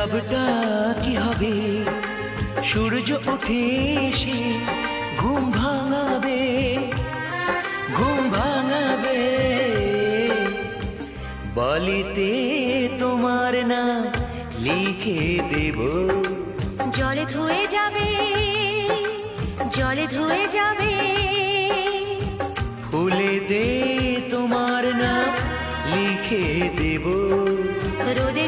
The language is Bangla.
লাভটা কি হবে? সূর্য উঠে এসে ঘুম ভাঙাবে, ঘুম ভাঙাবে। বালিতে তোমার নাম লিখে দেব। জলে ধুয়ে যাবে, জলে ধুয়ে যাবে। ফুলে দে তোমার নাম লিখে দেব। রোদে